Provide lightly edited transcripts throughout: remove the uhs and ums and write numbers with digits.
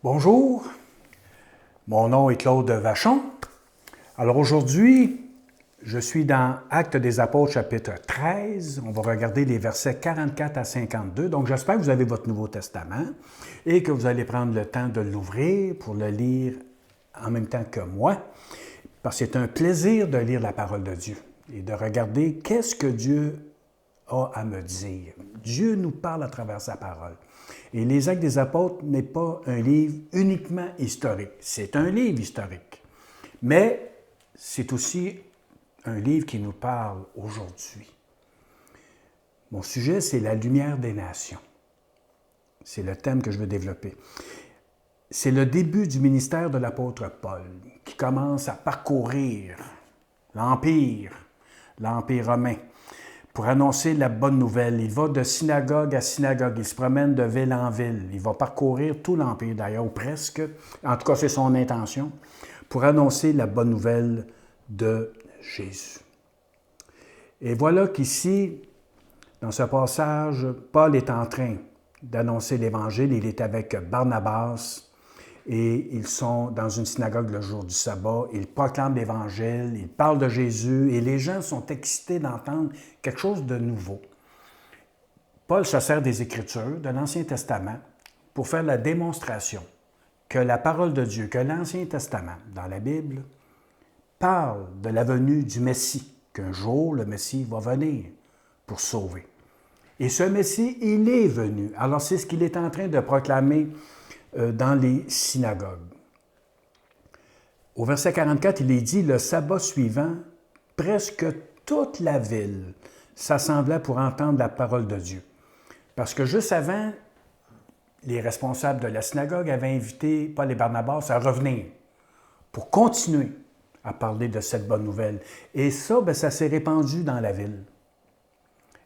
Bonjour, mon nom est Claude Vachon. Alors aujourd'hui, je suis dans Actes des Apôtres, chapitre 13. On va regarder les versets 44 à 52. Donc j'espère que vous avez votre Nouveau Testament et que vous allez prendre le temps de l'ouvrir pour le lire en même temps que moi, parce que c'est un plaisir de lire la parole de Dieu et de regarder qu'est-ce que Dieu a à me dire. Dieu nous parle à travers sa parole. Et les Actes des Apôtres n'est pas un livre uniquement historique. C'est un livre historique. Mais c'est aussi un livre qui nous parle aujourd'hui. Mon sujet, c'est la lumière des nations. C'est le thème que je veux développer. C'est le début du ministère de l'apôtre Paul, qui commence à parcourir l'Empire romain, pour annoncer la bonne nouvelle. Il va de synagogue à synagogue, il se promène de ville en ville. Il va parcourir tout l'Empire d'ailleurs, ou presque, en tout cas c'est son intention, pour annoncer la bonne nouvelle de Jésus. Et voilà qu'ici, dans ce passage, Paul est en train d'annoncer l'Évangile. Il est avec Barnabas et ils sont dans une synagogue le jour du sabbat. Ils proclament l'Évangile, ils parlent de Jésus et les gens sont excités d'entendre quelque chose de nouveau. Paul se sert des Écritures, de l'Ancien Testament, pour faire la démonstration que la parole de Dieu, que l'Ancien Testament, dans la Bible, parle de la venue du Messie, qu'un jour le Messie va venir pour sauver. Et ce Messie, il est venu. Alors c'est ce qu'il est en train de proclamer dans les synagogues. Au verset 44, il est dit, le sabbat suivant, presque toute la ville s'assemblait pour entendre la parole de Dieu. Parce que juste avant, les responsables de la synagogue avaient invité Paul et Barnabas à revenir pour continuer à parler de cette bonne nouvelle. Et ça, ça s'est répandu dans la ville.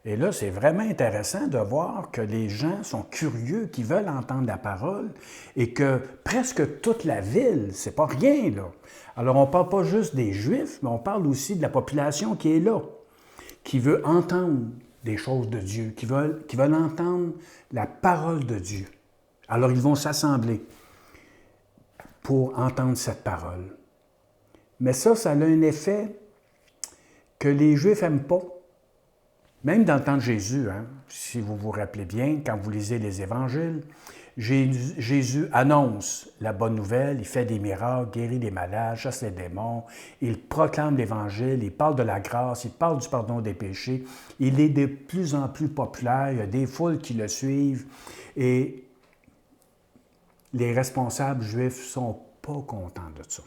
Et là, c'est vraiment intéressant de voir que les gens sont curieux, qui veulent entendre la parole et que presque toute la ville, c'est pas rien, là. Alors, on ne parle pas juste des Juifs, mais on parle aussi de la population qui est là, qui veut entendre des choses de Dieu, qui veulent entendre la parole de Dieu. Alors, ils vont s'assembler pour entendre cette parole. Mais ça a un effet que les Juifs n'aiment pas. Même dans le temps de Jésus, si vous vous rappelez bien, quand vous lisez les évangiles, Jésus annonce la bonne nouvelle, il fait des miracles, guérit les malades, chasse les démons, il proclame l'Évangile, il parle de la grâce, il parle du pardon des péchés. Il est de plus en plus populaire, il y a des foules qui le suivent et les responsables juifs ne sont pas contents de ça.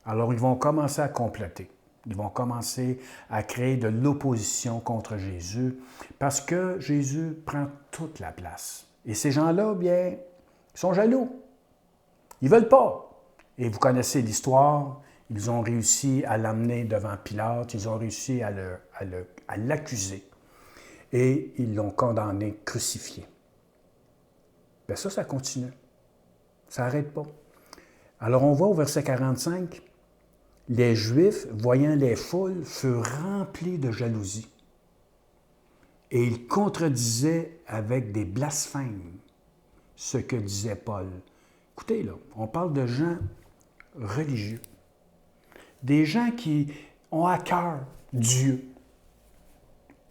Alors ils vont commencer à comploter. Ils vont commencer à créer de l'opposition contre Jésus parce que Jésus prend toute la place. Et ces gens-là, bien, ils sont jaloux. Ils ne veulent pas. Et vous connaissez l'histoire. Ils ont réussi à l'amener devant Pilate. Ils ont réussi à l'accuser. Et ils l'ont condamné, crucifié. Bien ça continue. Ça n'arrête pas. Alors on voit au verset 45... Les Juifs, voyant les foules, furent remplis de jalousie. Et ils contredisaient avec des blasphèmes ce que disait Paul. Écoutez, là, on parle de gens religieux. Des gens qui ont à cœur Dieu,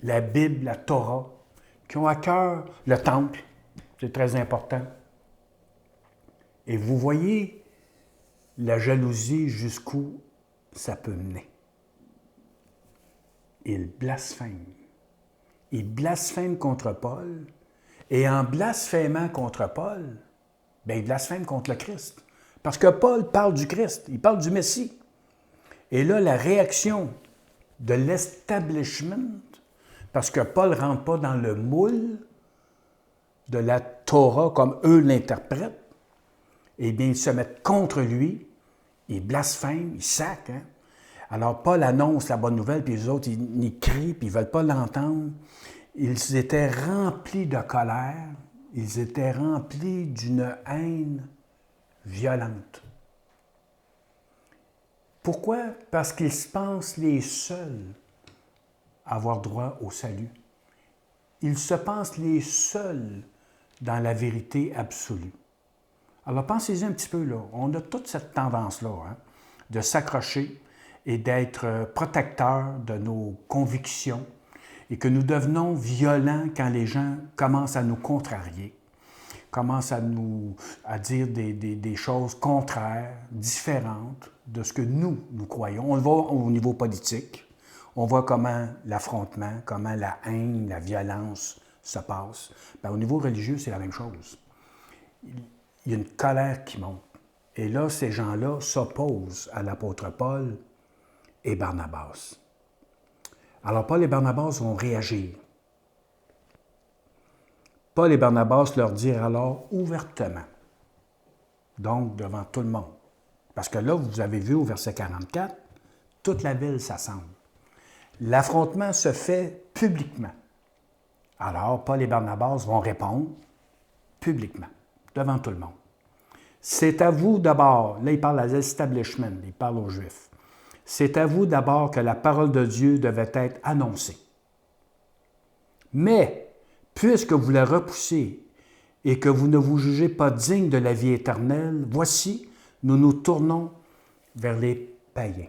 la Bible, la Torah, qui ont à cœur le temple. C'est très important. Et vous voyez la jalousie jusqu'où ça peut mener. Il blasphème. Il blasphème contre Paul. Et en blasphémant contre Paul, il blasphème contre le Christ. Parce que Paul parle du Christ, il parle du Messie. Et là, la réaction de l'establishment, parce que Paul ne rentre pas dans le moule de la Torah comme eux l'interprètent, eh bien, ils se mettent contre lui. Ils blasphèment, ils sacrent. Alors, Paul annonce la bonne nouvelle, puis les autres, ils crient, puis ils ne veulent pas l'entendre. Ils étaient remplis de colère. Ils étaient remplis d'une haine violente. Pourquoi? Parce qu'ils se pensent les seuls à avoir droit au salut. Ils se pensent les seuls dans la vérité absolue. Alors pensez-y un petit peu, là. On a toute cette tendance-là, hein, de s'accrocher et d'être protecteur de nos convictions et que nous devenons violents quand les gens commencent à nous contrarier, commencent à dire des choses contraires, différentes de ce que nous croyons. On le voit au niveau politique. On voit comment l'affrontement, comment la haine, la violence se passe. Bien, au niveau religieux, c'est la même chose. Il y a une colère qui monte. Et là, ces gens-là s'opposent à l'apôtre Paul et Barnabas. Alors, Paul et Barnabas vont réagir. Paul et Barnabas leur dirent alors ouvertement, donc devant tout le monde. Parce que là, vous avez vu au verset 44, toute la ville s'assemble. L'affrontement se fait publiquement. Alors, Paul et Barnabas vont répondre publiquement, devant tout le monde. C'est à vous d'abord, là il parle à l'establishment, il parle aux Juifs. C'est à vous d'abord que la parole de Dieu devait être annoncée. Mais, puisque vous la repoussez et que vous ne vous jugez pas digne de la vie éternelle, voici, nous nous tournons vers les païens.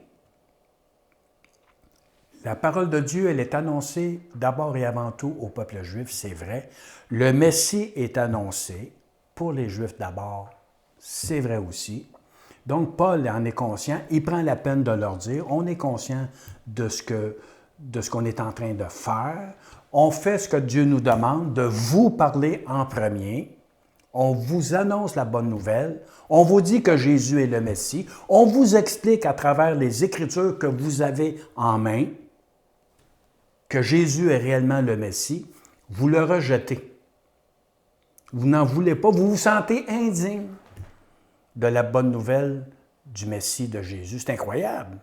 La parole de Dieu, elle est annoncée d'abord et avant tout au peuple juif, c'est vrai. Le Messie est annoncé pour les Juifs d'abord, c'est vrai aussi. Donc, Paul en est conscient, il prend la peine de leur dire, on est conscient de ce qu'on est en train de faire, on fait ce que Dieu nous demande, de vous parler en premier, on vous annonce la bonne nouvelle, on vous dit que Jésus est le Messie, on vous explique à travers les Écritures que vous avez en main, que Jésus est réellement le Messie, vous le rejetez. Vous n'en voulez pas, vous vous sentez indigne de la bonne nouvelle du Messie de Jésus. C'est incroyable.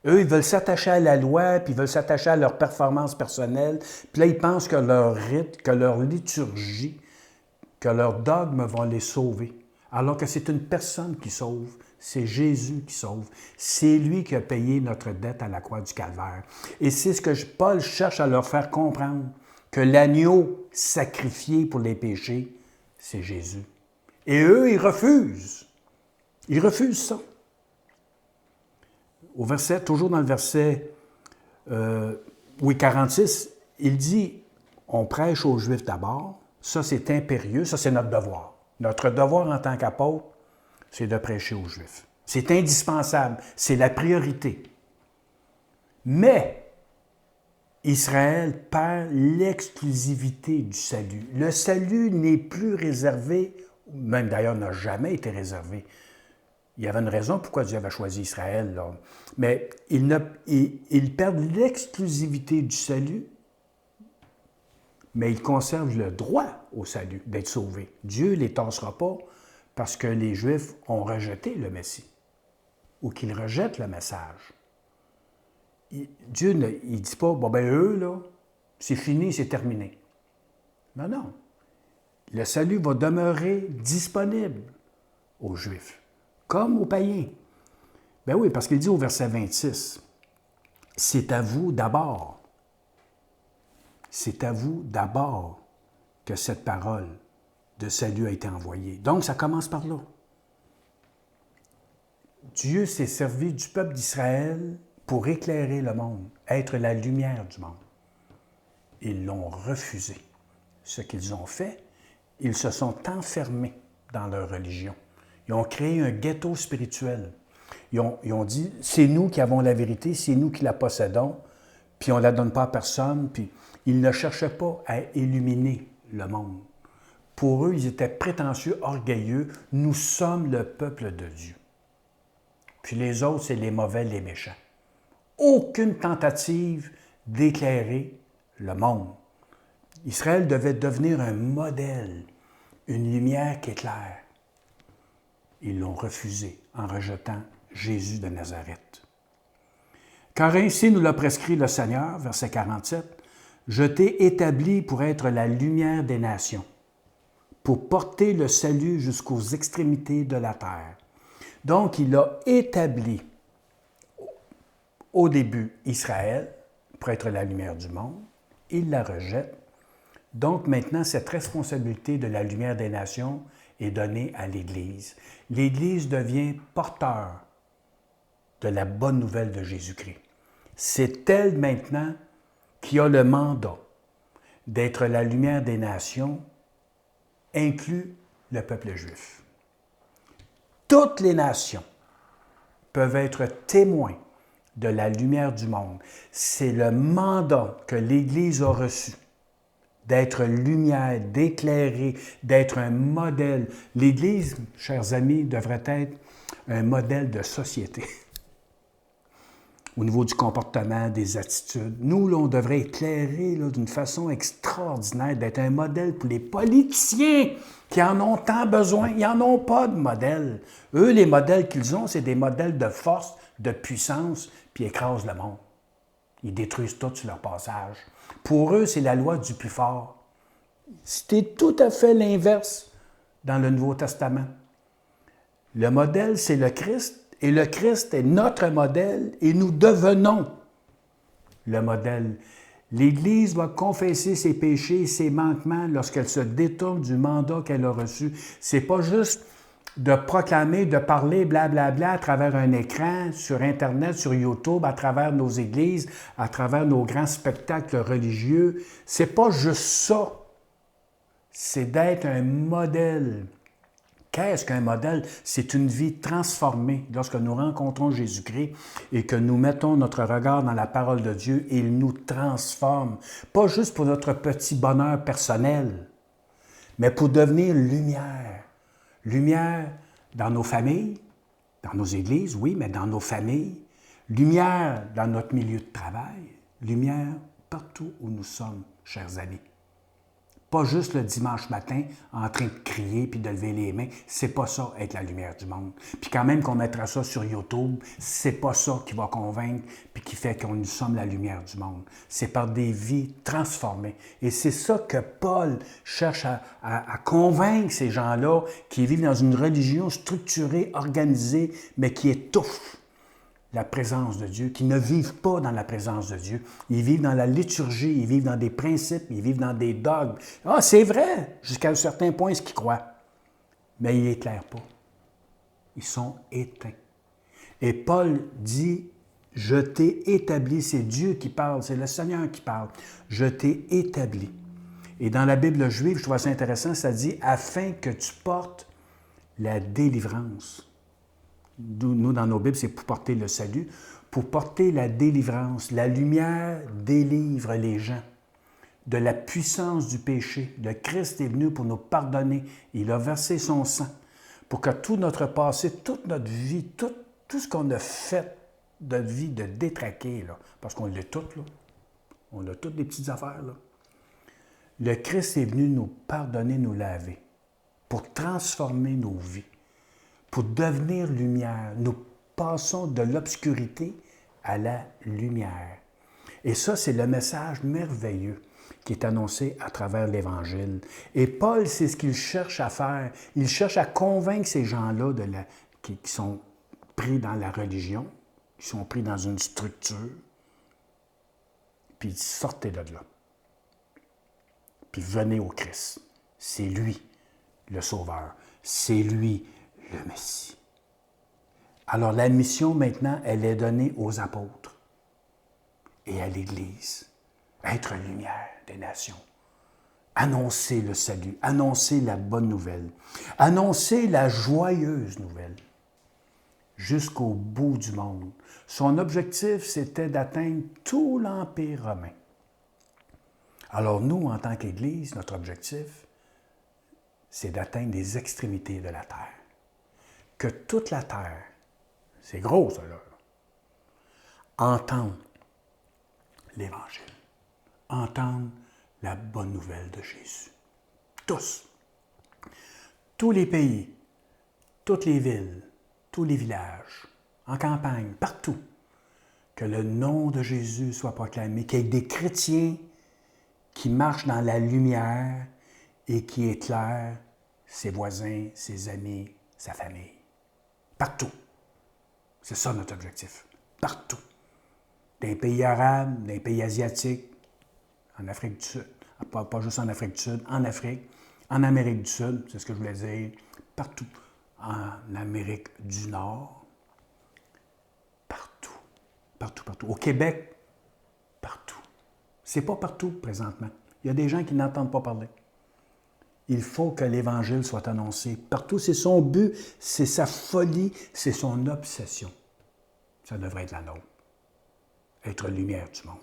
Eux, ils veulent s'attacher à la loi, puis ils veulent s'attacher à leur performance personnelle, puis là, ils pensent que leur rite, que leur liturgie, que leurs dogmes vont les sauver. Alors que c'est une personne qui sauve, c'est Jésus qui sauve. C'est lui qui a payé notre dette à la croix du Calvaire. Et c'est ce que Paul cherche à leur faire comprendre, que l'agneau sacrifié pour les péchés, c'est Jésus. Et eux, ils refusent. Ils refusent ça. Toujours dans le verset 46, il dit, on prêche aux Juifs d'abord, ça c'est impérieux, ça c'est notre devoir. Notre devoir en tant qu'apôtre, c'est de prêcher aux Juifs. C'est indispensable, c'est la priorité. Mais Israël perd l'exclusivité du salut. Le salut n'est plus réservé, même d'ailleurs n'a jamais été réservé. Il y avait une raison pourquoi Dieu avait choisi Israël, là. Mais ils perdent l'exclusivité du salut, mais ils conservent le droit au salut, d'être sauvés. Dieu ne les tassera pas parce que les Juifs ont rejeté le Messie ou qu'ils rejettent le message. Dieu ne dit pas, bon ben eux, là, c'est fini, c'est terminé. Non, non. Le salut va demeurer disponible aux Juifs, comme aux païens. Ben oui, parce qu'il dit au verset 26, c'est à vous d'abord. C'est à vous d'abord que cette parole de salut a été envoyée. Donc, ça commence par là. Dieu s'est servi du peuple d'Israël pour éclairer le monde, être la lumière du monde. Ils l'ont refusé. Ce qu'ils ont fait, ils se sont enfermés dans leur religion. Ils ont créé un ghetto spirituel. Ils ont dit, c'est nous qui avons la vérité, c'est nous qui la possédons, puis on ne la donne pas à personne, puis ils ne cherchaient pas à illuminer le monde. Pour eux, ils étaient prétentieux, orgueilleux. Nous sommes le peuple de Dieu. Puis les autres, c'est les mauvais, les méchants. Aucune tentative d'éclairer le monde. Israël devait devenir un modèle, une lumière qui éclaire. Ils l'ont refusé en rejetant Jésus de Nazareth. Car ainsi nous l'a prescrit le Seigneur, verset 47, « Je t'ai établi pour être la lumière des nations, pour porter le salut jusqu'aux extrémités de la terre. » Donc, il a établi au début Israël pour être la lumière du monde. Il la rejette. Donc, maintenant, cette responsabilité de la lumière des nations est donné à l'Église. L'Église devient porteur de la bonne nouvelle de Jésus-Christ. C'est elle maintenant qui a le mandat d'être la lumière des nations, inclus le peuple juif. Toutes les nations peuvent être témoins de la lumière du monde. C'est le mandat que l'Église a reçu, d'être lumière, d'éclairer, d'être un modèle. L'Église, chers amis, devrait être un modèle de société au niveau du comportement, des attitudes. Nous, là, on devrait éclairer d'une façon extraordinaire, d'être un modèle pour les politiciens qui en ont tant besoin. Ils n'en ont pas de modèle. Eux, les modèles qu'ils ont, c'est des modèles de force, de puissance, puis ils écrasent le monde. Ils détruisent tout sur leur passage. Pour eux, c'est la loi du plus fort. C'était tout à fait l'inverse dans le Nouveau Testament. Le modèle, c'est le Christ, et le Christ est notre modèle, et nous devenons le modèle. L'Église doit confesser ses péchés et ses manquements lorsqu'elle se détourne du mandat qu'elle a reçu. C'est pas juste de proclamer, de parler blablabla à travers un écran, sur Internet, sur YouTube, à travers nos églises, à travers nos grands spectacles religieux. C'est pas juste ça. C'est d'être un modèle. Qu'est-ce qu'un modèle? C'est une vie transformée. Lorsque nous rencontrons Jésus-Christ et que nous mettons notre regard dans la parole de Dieu, il nous transforme. Pas juste pour notre petit bonheur personnel, mais pour devenir lumière. Lumière dans nos familles, dans nos églises, oui, mais dans nos familles. Lumière dans notre milieu de travail. Lumière partout où nous sommes, chers amis. Pas juste le dimanche matin en train de crier puis de lever les mains. C'est pas ça, être la lumière du monde. Puis quand même qu'on mettra ça sur YouTube, c'est pas ça qui va convaincre puis qui fait que nous sommes la lumière du monde. C'est par des vies transformées. Et c'est ça que Paul cherche à convaincre ces gens-là qui vivent dans une religion structurée, organisée, mais qui étouffe la présence de Dieu, qui ne vivent pas dans la présence de Dieu. Ils vivent dans la liturgie, ils vivent dans des principes, ils vivent dans des dogmes. Ah, c'est vrai, jusqu'à un certain point, ce qu'ils croient. Mais ils n'éclairent pas. Ils sont éteints. Et Paul dit, je t'ai établi, c'est Dieu qui parle, c'est le Seigneur qui parle. Je t'ai établi. Et dans la Bible juive, je trouve ça intéressant, ça dit, afin que tu portes la délivrance. Nous, dans nos Bibles, c'est pour porter le salut, pour porter la délivrance. La lumière délivre les gens de la puissance du péché. Le Christ est venu pour nous pardonner. Il a versé son sang pour que tout notre passé, toute notre vie, tout ce qu'on a fait de vie de détraqué, là, parce qu'on l'a tout, là. On a toutes les petites affaires, là. Le Christ est venu nous pardonner, nous laver, pour transformer nos vies. Pour devenir lumière, nous passons de l'obscurité à la lumière. Et ça, c'est le message merveilleux qui est annoncé à travers l'Évangile. Et Paul, c'est ce qu'il cherche à faire. Il cherche à convaincre ces gens-là qui sont pris dans la religion, qui sont pris dans une structure, puis sortez de là. Puis venez au Christ. C'est lui, le Sauveur. C'est lui, le Messie. Alors la mission maintenant, elle est donnée aux apôtres et à l'Église. Être lumière des nations. Annoncer le salut, annoncer la bonne nouvelle, annoncer la joyeuse nouvelle jusqu'au bout du monde. Son objectif, c'était d'atteindre tout l'Empire romain. Alors nous, en tant qu'Église, notre objectif, c'est d'atteindre les extrémités de la terre. Que toute la terre, c'est gros ça là, entende l'Évangile, entende la bonne nouvelle de Jésus. Tous. Tous les pays, toutes les villes, tous les villages, en campagne, partout. Que le nom de Jésus soit proclamé, qu'il y ait des chrétiens qui marchent dans la lumière et qui éclairent ses voisins, ses amis, sa famille. Partout. C'est ça notre objectif. Partout. Dans les pays arabes, dans les pays asiatiques, en Afrique du Sud, pas juste en Afrique du Sud, en Afrique, En Amérique du Sud, c'est ce que je voulais dire, partout. En Amérique du Nord, partout. Partout, partout. Au Québec, partout. C'est pas partout présentement. Il y a des gens qui n'entendent pas parler. Il faut que l'Évangile soit annoncé partout. C'est son but, c'est sa folie, c'est son obsession. Ça devrait être la nôtre. Être lumière du monde.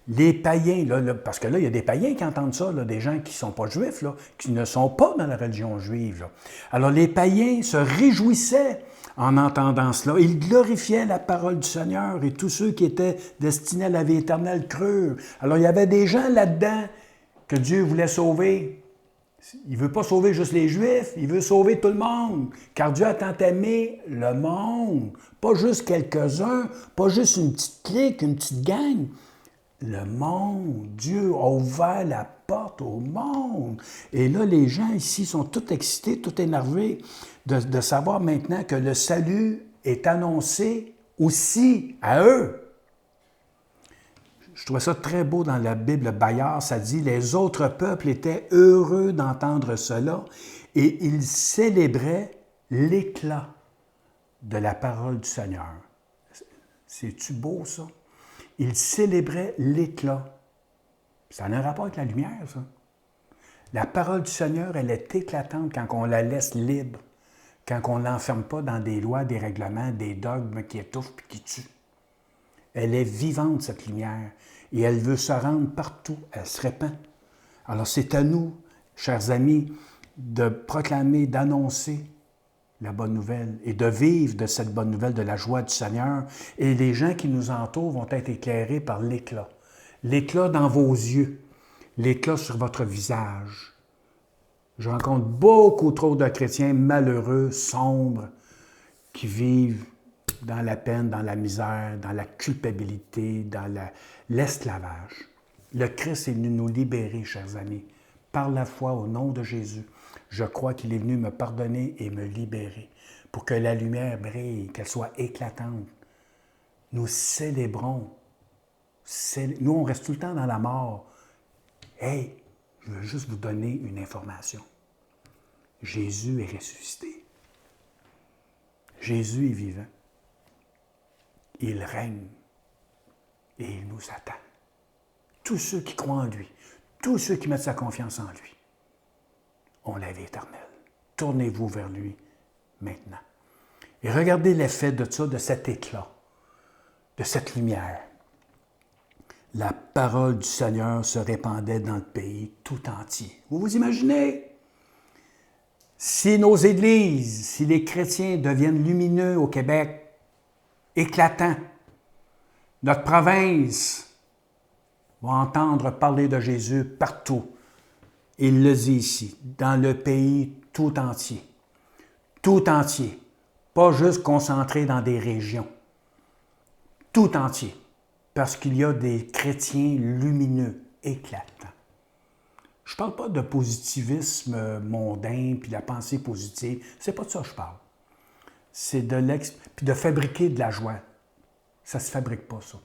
Les païens, là, parce que là, il y a des païens qui entendent ça, là, des gens qui ne sont pas juifs, là, qui ne sont pas dans la religion juive. Là. Alors, les païens se réjouissaient en entendant cela. Ils glorifiaient la parole du Seigneur et tous ceux qui étaient destinés à la vie éternelle crurent. Alors, il y avait des gens là-dedans que Dieu voulait sauver. Il ne veut pas sauver juste les Juifs, il veut sauver tout le monde. Car Dieu a tant aimé le monde. Pas juste quelques-uns, pas juste une petite clique, une petite gang. Le monde, Dieu a ouvert la porte au monde. Et là, les gens ici sont tout excités, tout énervés de savoir maintenant que le salut est annoncé aussi à eux. Je trouvais ça très beau dans la Bible Bayard, ça dit « Les autres peuples étaient heureux d'entendre cela et ils célébraient l'éclat de la parole du Seigneur. » C'est-tu beau, ça? Ils célébraient l'éclat. Ça a un rapport avec la lumière, ça. La parole du Seigneur, elle est éclatante quand on la laisse libre, quand on ne l'enferme pas dans des lois, des règlements, des dogmes qui étouffent et qui tuent. Elle est vivante, cette lumière, et elle veut se rendre partout. Elle se répand. Alors, c'est à nous, chers amis, de proclamer, d'annoncer la bonne nouvelle et de vivre de cette bonne nouvelle, de la joie du Seigneur. Et les gens qui nous entourent vont être éclairés par l'éclat. L'éclat dans vos yeux, l'éclat sur votre visage. Je rencontre beaucoup trop de chrétiens malheureux, sombres, qui vivent dans la peine, dans la misère, dans la culpabilité, dans l'esclavage. Le Christ est venu nous libérer, chers amis, par la foi au nom de Jésus. Je crois qu'il est venu me pardonner et me libérer pour que la lumière brille, qu'elle soit éclatante. Nous célébrons. Nous, on reste tout le temps dans la mort. Hey, je veux juste vous donner une information. Jésus est ressuscité. Jésus est vivant. Il règne et il nous attend. Tous ceux qui croient en lui, tous ceux qui mettent sa confiance en lui, ont la vie éternelle. Tournez-vous vers lui maintenant. Et regardez l'effet de ça, de cet éclat, de cette lumière. La parole du Seigneur se répandait dans le pays tout entier. Vous vous imaginez? Si nos églises, si les chrétiens deviennent lumineux au Québec, éclatants, notre province va entendre parler de Jésus partout. Il le dit ici, dans le pays tout entier. Tout entier. Pas juste concentré dans des régions. Tout entier. Parce qu'il y a des chrétiens lumineux, éclatants. Je ne parle pas de positivisme mondain puis la pensée positive. C'est pas de ça que je parle. C'est puis de fabriquer de la joie. Ça ne se fabrique pas, ça.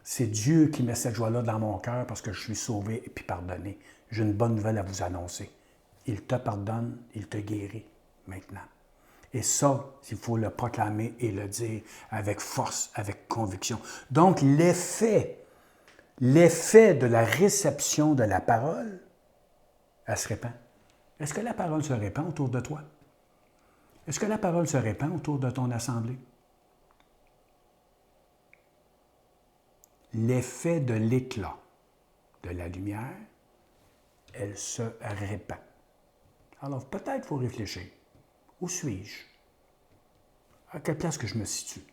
C'est Dieu qui met cette joie-là dans mon cœur parce que je suis sauvé et puis pardonné. J'ai une bonne nouvelle à vous annoncer. Il te pardonne, il te guérit maintenant. Et ça, il faut le proclamer et le dire avec force, avec conviction. Donc, l'effet de la réception de la parole, elle se répand. Est-ce que la parole se répand autour de toi? Est-ce que la parole se répand autour de ton assemblée? L'effet de l'éclat de la lumière, elle se répand. Alors, peut-être qu'il faut réfléchir. Où suis-je? À quelle place que je me situe?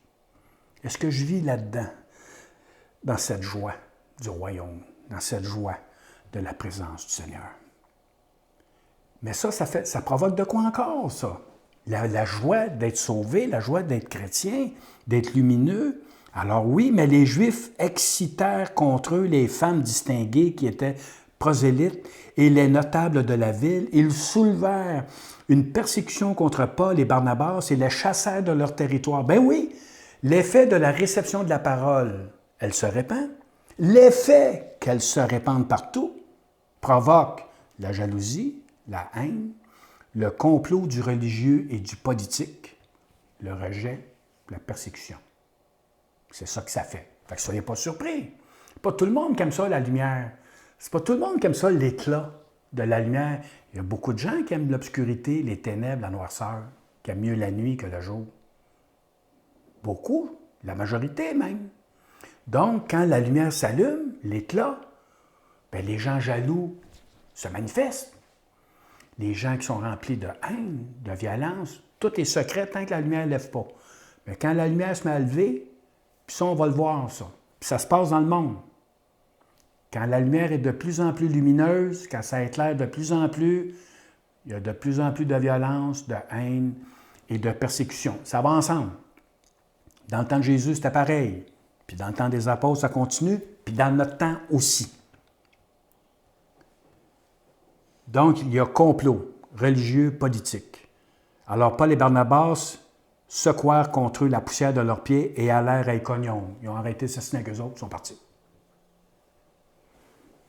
Est-ce que je vis là-dedans, dans cette joie du royaume, dans cette joie de la présence du Seigneur? Mais ça provoque de quoi encore, ça? La joie d'être sauvé, la joie d'être chrétien, d'être lumineux. Alors oui, mais les Juifs excitèrent contre eux les femmes distinguées qui étaient prosélytes et les notables de la ville. Ils soulevèrent une persécution contre Paul et Barnabas et les chassèrent de leur territoire. Ben oui, l'effet de la réception de la parole, elle se répand. L'effet qu'elle se répande partout provoque la jalousie, la haine, le complot du religieux et du politique, le rejet, la persécution. C'est ça que ça fait. Fait que soyez pas surpris. C'est pas tout le monde qui aime ça, la lumière. C'est pas tout le monde qui aime ça, l'éclat de la lumière. Il y a beaucoup de gens qui aiment l'obscurité, les ténèbres, la noirceur, qui aiment mieux la nuit que le jour. Beaucoup, la majorité même. Donc, quand la lumière s'allume, l'éclat, bien, les gens jaloux se manifestent. Les gens qui sont remplis de haine, de violence, tout est secret tant que la lumière ne lève pas. Mais quand la lumière se met à lever, puis ça, on va le voir, ça. Puis ça se passe dans le monde. Quand la lumière est de plus en plus lumineuse, quand ça éclaire de plus en plus, il y a de plus en plus de violence, de haine et de persécution. Ça va ensemble. Dans le temps de Jésus, c'était pareil. Puis dans le temps des apôtres, ça continue. Puis dans notre temps aussi. Donc, il y a complot religieux, politique. Alors, Paul et Barnabas secouèrent contre eux la poussière de leurs pieds et allèrent à Iconium. Ils ont arrêté de s'assiner avec eux autres, ils sont partis.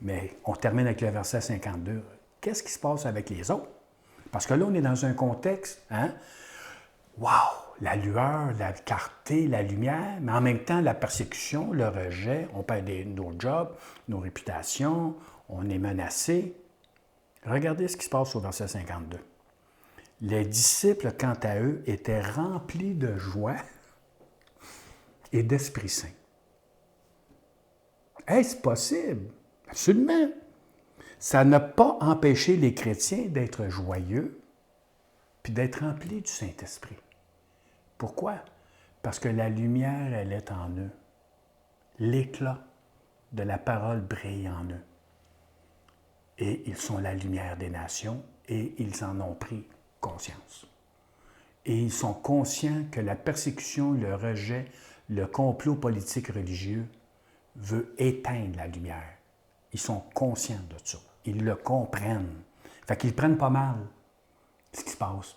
Mais on termine avec le verset 52. Qu'est-ce qui se passe avec les autres? Parce que là, on est dans un contexte, hein? Wow! La lueur, la clarté, la lumière, mais en même temps, la persécution, le rejet, on perd nos jobs, nos réputations, on est menacé. Regardez ce qui se passe au verset 52. Les disciples, quant à eux, étaient remplis de joie et d'Esprit Saint. Est-ce possible? Absolument. Ça n'a pas empêché les chrétiens d'être joyeux puis d'être remplis du Saint-Esprit. Pourquoi? Parce que la lumière, elle est en eux. L'éclat de la parole brille en eux. Et ils sont la lumière des nations et ils en ont pris conscience. Et ils sont conscients que la persécution, le rejet, le complot politique religieux veut éteindre la lumière. Ils sont conscients de ça. Ils le comprennent. Fait qu'ils prennent pas mal ce qui se passe.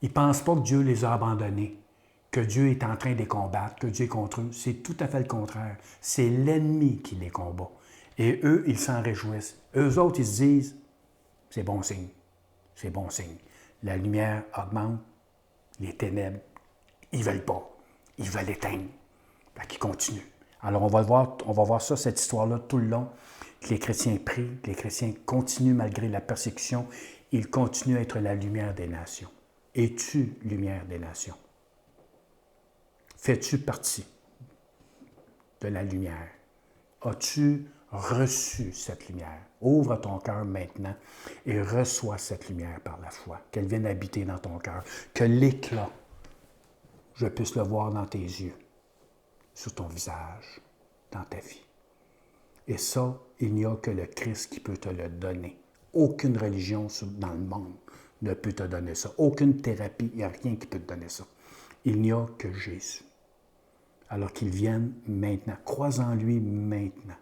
Ils ne pensent pas que Dieu les a abandonnés, que Dieu est en train de les combattre, que Dieu est contre eux. C'est tout à fait le contraire. C'est l'ennemi qui les combat. Et eux, ils s'en réjouissent. Eux autres, ils se disent, c'est bon signe. C'est bon signe. La lumière augmente, les ténèbres, ils ne veulent pas. Ils veulent éteindre. Fait qu'ils continuent. Alors, on va voir ça, cette histoire-là, tout le long. Que les chrétiens prient, que les chrétiens continuent malgré la persécution. Ils continuent à être la lumière des nations. Es-tu lumière des nations? Fais-tu partie de la lumière? As-tu reçu cette lumière? Ouvre ton cœur maintenant et reçois cette lumière par la foi. Qu'elle vienne habiter dans ton cœur. Que l'éclat, je puisse le voir dans tes yeux, sur ton visage, dans ta vie. Et ça, il n'y a que le Christ qui peut te le donner. Aucune religion dans le monde ne peut te donner ça. Aucune thérapie, il n'y a rien qui peut te donner ça. Il n'y a que Jésus. Alors qu'il vienne maintenant. Crois en lui maintenant.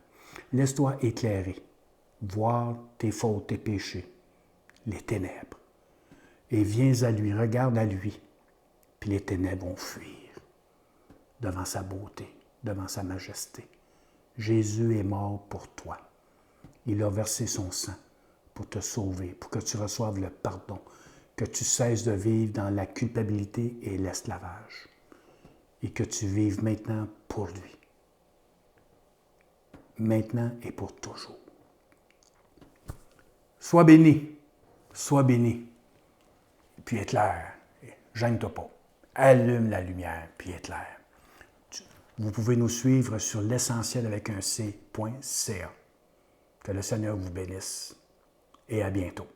Laisse-toi éclairer, voir tes fautes, tes péchés, les ténèbres. Et viens à lui, regarde à lui, puis les ténèbres vont fuir devant sa beauté, devant sa majesté. Jésus est mort pour toi. Il a versé son sang pour te sauver, pour que tu reçoives le pardon, que tu cesses de vivre dans la culpabilité et l'esclavage, et que tu vives maintenant pour lui. Maintenant et pour toujours. Sois béni, puis éclaire. Gêne-toi pas. Allume la lumière, puis éclaire. Vous pouvez nous suivre sur l'essentiel avec un c.ca. Que le Seigneur vous bénisse et à bientôt.